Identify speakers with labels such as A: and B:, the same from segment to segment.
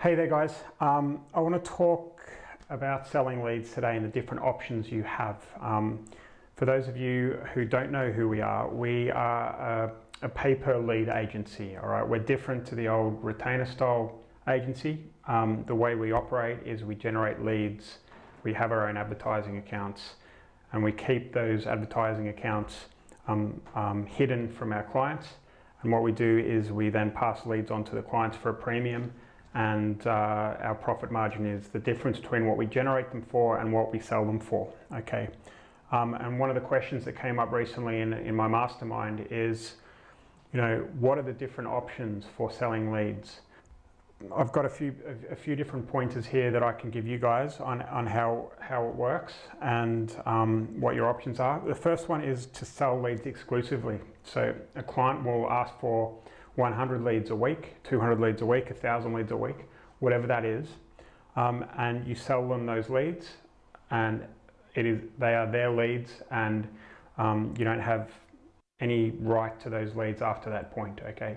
A: Hey there guys, I want to talk about selling leads today and the different options you have. For those of you who don't know who we are a pay-per-lead agency, all right? We're different to the old retainer style agency. The way we operate is we generate leads, we have our own advertising accounts, and we keep those advertising accounts hidden from our clients. And what we do is we then pass leads on to the clients for a premium, and our profit margin is the difference between what we generate them for and what we sell them for, okay? And one of the questions that came up recently in my mastermind is, you know, what are the different options for selling leads? I've got a few different pointers here that I can give you guys on how it works and what your options are. The first one is to sell leads exclusively. So a client will ask for 100 leads a week, 200 leads a week, 1,000 leads a week, whatever that is, and you sell them those leads, and they are their leads, and you don't have any right to those leads after that point, okay?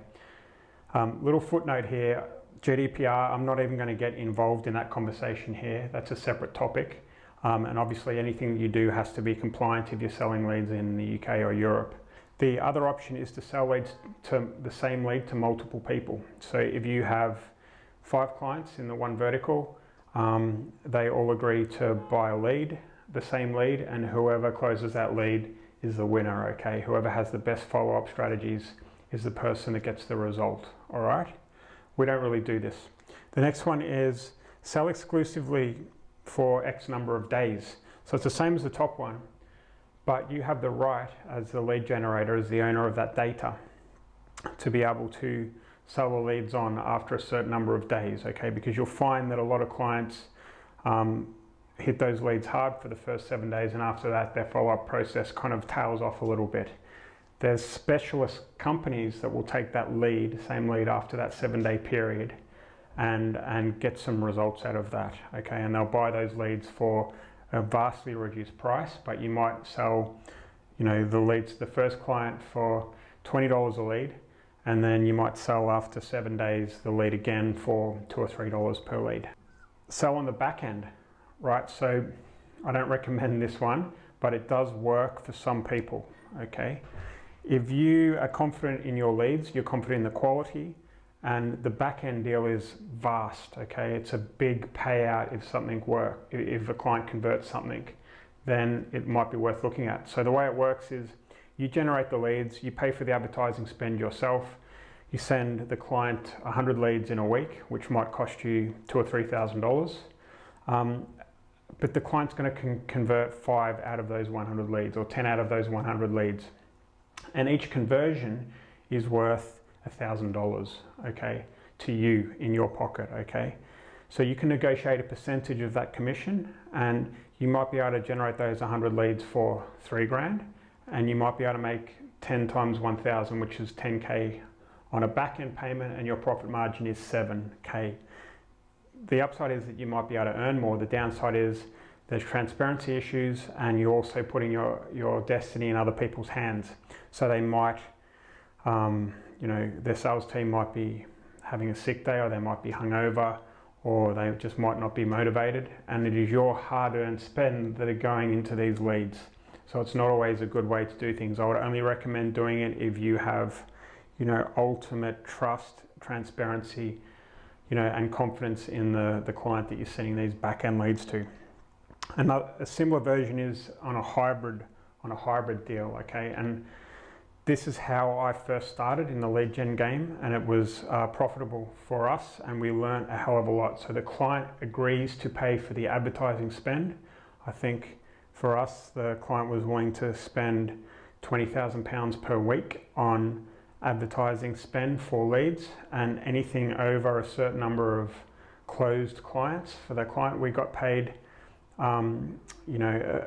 A: Little footnote here, GDPR, I'm not even going to get involved in that conversation here. That's a separate topic, and obviously anything that you do has to be compliant if you're selling leads in the UK or Europe. The other option is to sell leads to the same lead to multiple people. So if you have 5 clients in the one vertical, they all agree to buy a lead, the same lead, and whoever closes that lead is the winner, okay? Whoever has the best follow-up strategies is the person that gets the result, all right? We don't really do this. The next one is sell exclusively for X number of days. So it's the same as the top one, but you have the right as the lead generator, as the owner of that data, to be able to sell the leads on after a certain number of days, okay? Because you'll find that a lot of clients hit those leads hard for the first 7 days, and after that their follow-up process kind of tails off a little bit. There's specialist companies that will take that lead, same lead, after that 7-day period and get some results out of that, okay? And they'll buy those leads for a vastly reduced price, but you might sell, you know, the leads to the first client for $20 a lead, and then you might sell after 7 days the lead again for $2 or $3 per lead. Sell on the back end, right? So I don't recommend this one, but it does work for some people, okay? If you are confident in your leads, you're confident in the quality, and the back end deal is vast, okay? It's a big payout if something works. If a client converts something, then it might be worth looking at. So the way it works is you generate the leads, you pay for the advertising spend yourself, you send the client 100 leads in a week, which might cost you $2,000 or $3,000. But the client's going to convert 5 out of those 100 leads, or 10 out of those 100 leads. And each conversion is worth $1,000, okay, to you in your pocket, okay? So you can negotiate a percentage of that commission, and you might be able to generate those 100 leads for $3,000, and you might be able to make 10 times 1,000, which is 10K on a back-end payment, and your profit margin is 7K. The upside is that you might be able to earn more. The downside is there's transparency issues, and you're also putting your destiny in other people's hands. So they might, you know, their sales team might be having a sick day, or they might be hungover, or they just might not be motivated, and it is your hard-earned spend that are going into these leads. So it's not always a good way to do things. I would only recommend doing it if you have, you know, ultimate trust, transparency, you know, and confidence in the client that you're sending these back-end leads to. And a similar version is on a hybrid deal, okay? And this is how I first started in the lead gen game, and it was profitable for us, and we learned a hell of a lot. So the client agrees to pay for the advertising spend. I think for us, the client was willing to spend £20,000 per week on advertising spend for leads, and anything over a certain number of closed clients for the client, we got paid, you know,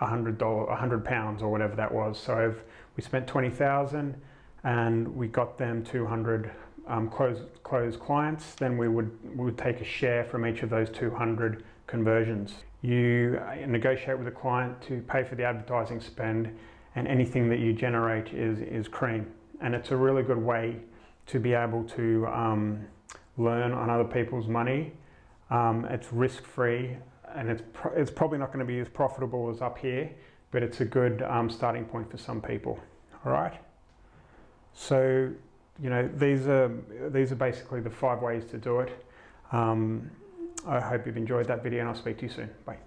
A: £100 or whatever that was. So if we spent 20,000 and we got them 200 closed clients, then we would take a share from each of those 200 conversions. You negotiate with the client to pay for the advertising spend, and anything that you generate is cream. And it's a really good way to be able to learn on other people's money. It's risk-free, and it's probably not going to be as profitable as up here, but it's a good starting point for some people. All right. So, you know, these are basically the 5 ways to do it. I hope you've enjoyed that video, and I'll speak to you soon. Bye.